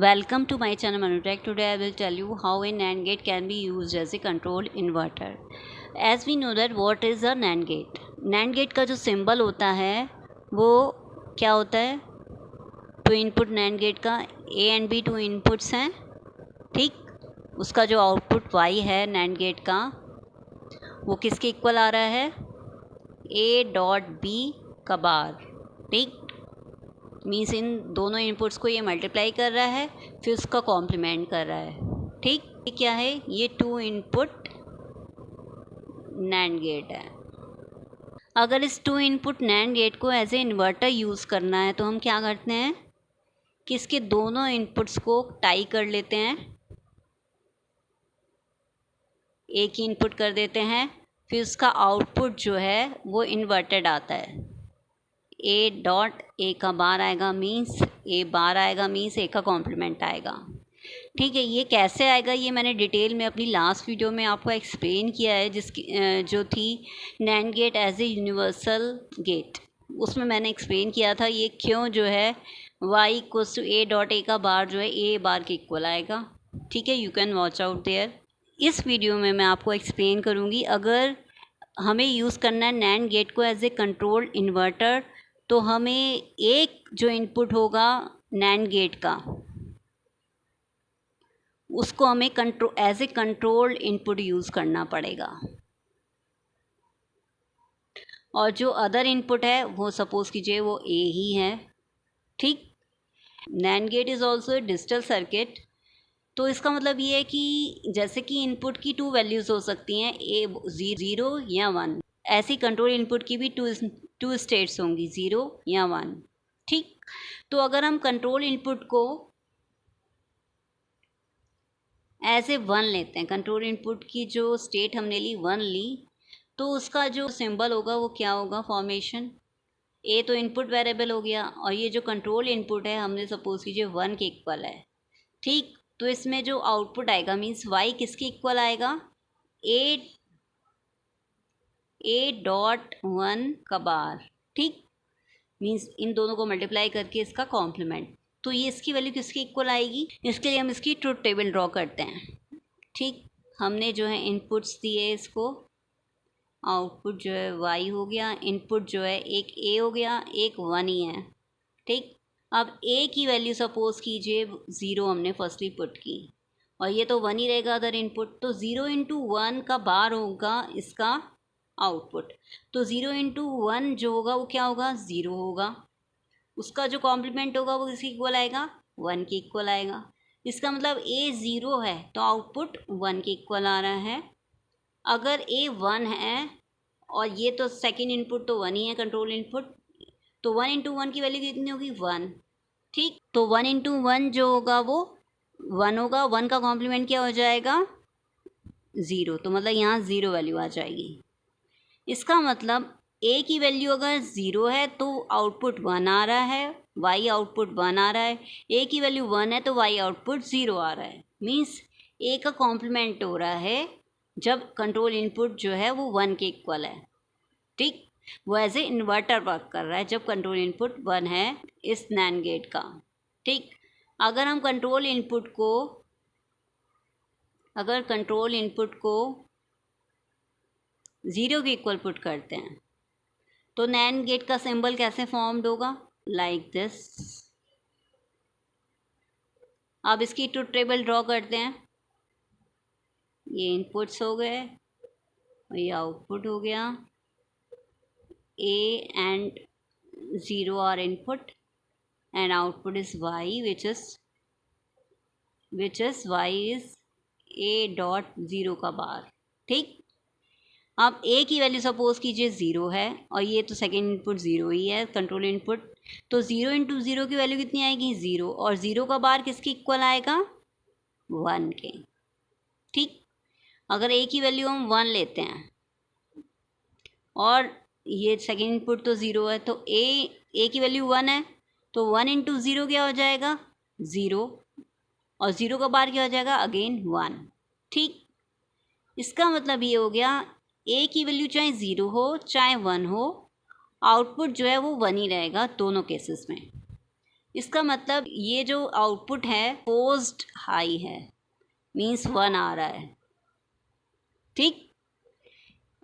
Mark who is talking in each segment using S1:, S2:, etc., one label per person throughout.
S1: Welcome to my channel Manutech. Today I will tell you how a NAND gate can be used as a control inverter. As we know that what is a NAND gate? NAND gate का जो symbol होता है वो क्या होता है? To input NAND gate का A and B to inputs हैं, ठीक। उसका जो आउटपुट Y है NAND गेट का वो किसके इक्वल आ रहा है? A डॉट B का बार, ठीक। मीन्स इन दोनों इनपुट्स को ये मल्टीप्लाई कर रहा है, फिर उसका कॉम्प्लीमेंट कर रहा है, ठीक। ये क्या है? ये टू इनपुट NAND गेट है। अगर इस टू इनपुट NAND गेट को एज ए इन्वर्टर यूज़ करना है तो हम क्या करते हैं कि इसके दोनों इनपुट्स को टाई कर लेते हैं, एक ही इनपुट कर देते हैं, फिर उसका आउटपुट जो है वो इन्वर्टेड आता है। ए डॉट ए का बार आएगा मीन्स ए बार आएगा मीन्स ए का कॉम्प्लीमेंट आएगा, ठीक है। ये कैसे आएगा ये मैंने डिटेल में अपनी लास्ट वीडियो में आपको एक्सप्लेन किया है, जिसकी जो थी NAND gate as a universal gate. उसमें मैंने एक्सप्लेन किया था ये क्यों जो है y equals to a dot a का बार जो है ए बार के इक्वल आएगा, ठीक है। You can watch out there. इस वीडियो में मैं आपको एक्सप्लेन करूँगी अगर हमें यूज़ करना है NAND गेट को एज ए कंट्रोल इन्वर्टर तो हमें एक जो इनपुट होगा NAND गेट का उसको हमें as a control input use करना पड़ेगा, और जो अदर इनपुट है वो सपोज़ कीजिए वो ए ही है, ठीक। NAND gate is also a digital circuit. तो इसका मतलब ये है कि जैसे कि इनपुट की टू वैल्यूज़ हो सकती हैं, ए 0 या 1, ऐसी कंट्रोल इनपुट की भी टू स्टेट्स होंगी, 0 या 1, ठीक। तो अगर हम कंट्रोल इनपुट को एज ए 1 लेते हैं, कंट्रोल इनपुट की जो स्टेट हमने ली 1 ली, तो उसका जो सिंबल होगा वो क्या होगा? फॉर्मेशन। ए तो इनपुट वेरिएबल हो गया और ये जो कंट्रोल इनपुट है हमने सपोज कीजिए 1 के इक्वल है, ठीक। तो इसमें जो आउटपुट आएगा मीन्स y किसके इक्वल आएगा? ए डॉट 1 का बार, ठीक। मीन्स इन दोनों को मल्टीप्लाई करके इसका कॉम्प्लीमेंट। तो ये इसकी वैल्यू किसके इक्वल आएगी? इसके लिए हम इसकी ट्रुथ टेबल ड्रॉ करते हैं, ठीक। हमने जो है इनपुट्स दिए, इसको आउटपुट जो है y हो गया, इनपुट जो है एक a हो गया, एक 1 ही है, ठीक। अब a की वैल्यू सपोज कीजिए 0 हमने फर्स्टली पुट की और ये तो 1 ही रहेगा अदर इनपुट, तो 0 इंटू 1 का बार होगा इसका आउटपुट। तो 0 इंटू 1 जो होगा वो क्या होगा? 0 होगा। उसका जो कॉम्प्लीमेंट होगा वो किसके इक्वल आएगा? 1 के इक्वल आएगा। इसका मतलब a 0 है तो आउटपुट 1 के इक्वल आ रहा है। अगर a 1 है और ये तो सेकेंड इनपुट तो 1 ही है कंट्रोल इनपुट, तो 1 इंटू 1 की वैल्यू कितनी होगी? 1, ठीक। तो 1 इंटू 1 जो होगा वो 1 होगा, 1 का कॉम्प्लीमेंट क्या हो जाएगा? 0। तो मतलब यहाँ 0 वैल्यू आ जाएगी। इसका मतलब a की वैल्यू अगर 0 है तो आउटपुट 1 आ रहा है, y आउटपुट 1 आ रहा है। a की वैल्यू 1 है तो y आउटपुट 0 आ रहा है। मीन्स a का कॉम्प्लीमेंट हो रहा है जब कंट्रोल इनपुट जो है वो 1 के इक्वल है, ठीक। वो एज ए इन्वर्टर वर्क कर रहा है जब कंट्रोल इनपुट 1 है इस NAND गेट का, ठीक। अगर हम कंट्रोल इनपुट को 0 के इक्वल पुट करते हैं तो NAND गेट का सिंबल कैसे फॉर्म्ड होगा? Like this. अब इसकी ट्रुथ टेबल ड्रॉ करते हैं। ये इनपुट्स हो गए और ये आउटपुट हो गया। A and 0 are input and output is y, which is y is a dot 0 का बार, ठीक। अब a की वैल्यू सपोज कीजिए 0 है और ये तो सेकेंड इनपुट 0 ही है कंट्रोल इनपुट, तो 0 इंटू 0 की वैल्यू कितनी आएगी? 0, और 0 का बार किसके इक्वल आएगा? 1 के, ठीक। अगर a की वैल्यू हम 1 लेते हैं और ये सेकेंड इनपुट तो 0 है, तो a की वैल्यू 1 है तो 1 इंटू 0 क्या हो जाएगा? 0, और 0 का बार क्या हो जाएगा? अगेन 1, ठीक। इसका मतलब ये हो गया a की वैल्यू चाहे 0 हो चाहे 1 हो, आउटपुट जो है वो 1 ही रहेगा दोनों केसेस में। इसका मतलब ये जो आउटपुट है फोर्स्ड हाई है, मीन्स 1 आ रहा है, ठीक,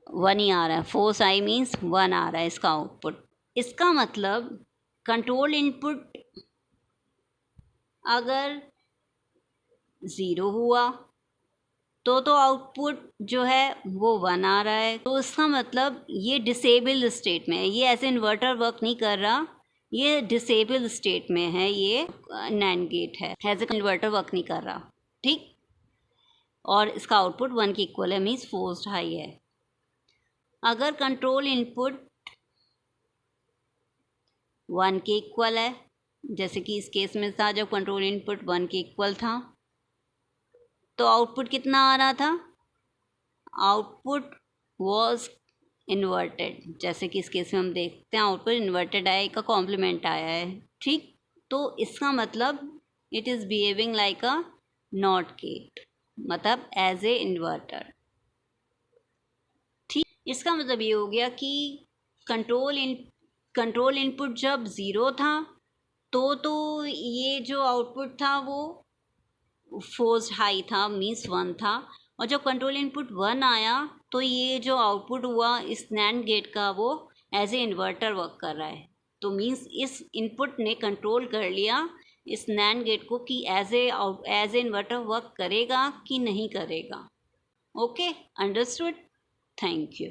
S1: 1 ही आ रहा है, फोर्स हाई मीन्स 1 आ रहा है इसका आउटपुट। इसका मतलब कंट्रोल इनपुट अगर 0 हुआ तो आउटपुट जो है वो 1 आ रहा है, तो इसका मतलब ये डिसेबल्ड स्टेट में है, ये ऐसे इन्वर्टर वर्क नहीं कर रहा, ये डिसेबल स्टेट में है, ये नैंड गेट है, एज ए कन्वर्टर वर्क नहीं कर रहा, ठीक। और इसका आउटपुट 1 के इक्वल है, मीन्स फोर्स्ड हाई है। अगर कंट्रोल इनपुट 1 के इक्वल है, जैसे कि इस केस में था जब कंट्रोल इनपुट 1 के इक्वल था, तो आउटपुट कितना आ रहा था, आउटपुट वॉज इन्वर्टेड, जैसे कि इस केस में हम देखते हैं आउटपुट इन्वर्टेड आया, का कॉम्प्लीमेंट आया है, ठीक। तो इसका मतलब it is behaving like a not gate, मतलब एज ए इन्वर्टर, ठीक। इसका मतलब ये हो गया कि कंट्रोल इनपुट जब 0 था तो ये जो आउटपुट था वो फोर्स्ड हाई था, मीन्स 1 था, और जब कंट्रोल इनपुट 1 आया तो ये जो आउटपुट हुआ इस नैंड गेट का वो एज ए इन्वर्टर वर्क कर रहा है, तो मीन्स इस इनपुट ने कंट्रोल कर लिया इस नैंड गेट को कि एज ए इन्वर्टर वर्क करेगा कि नहीं करेगा। Okay, understood, thank you.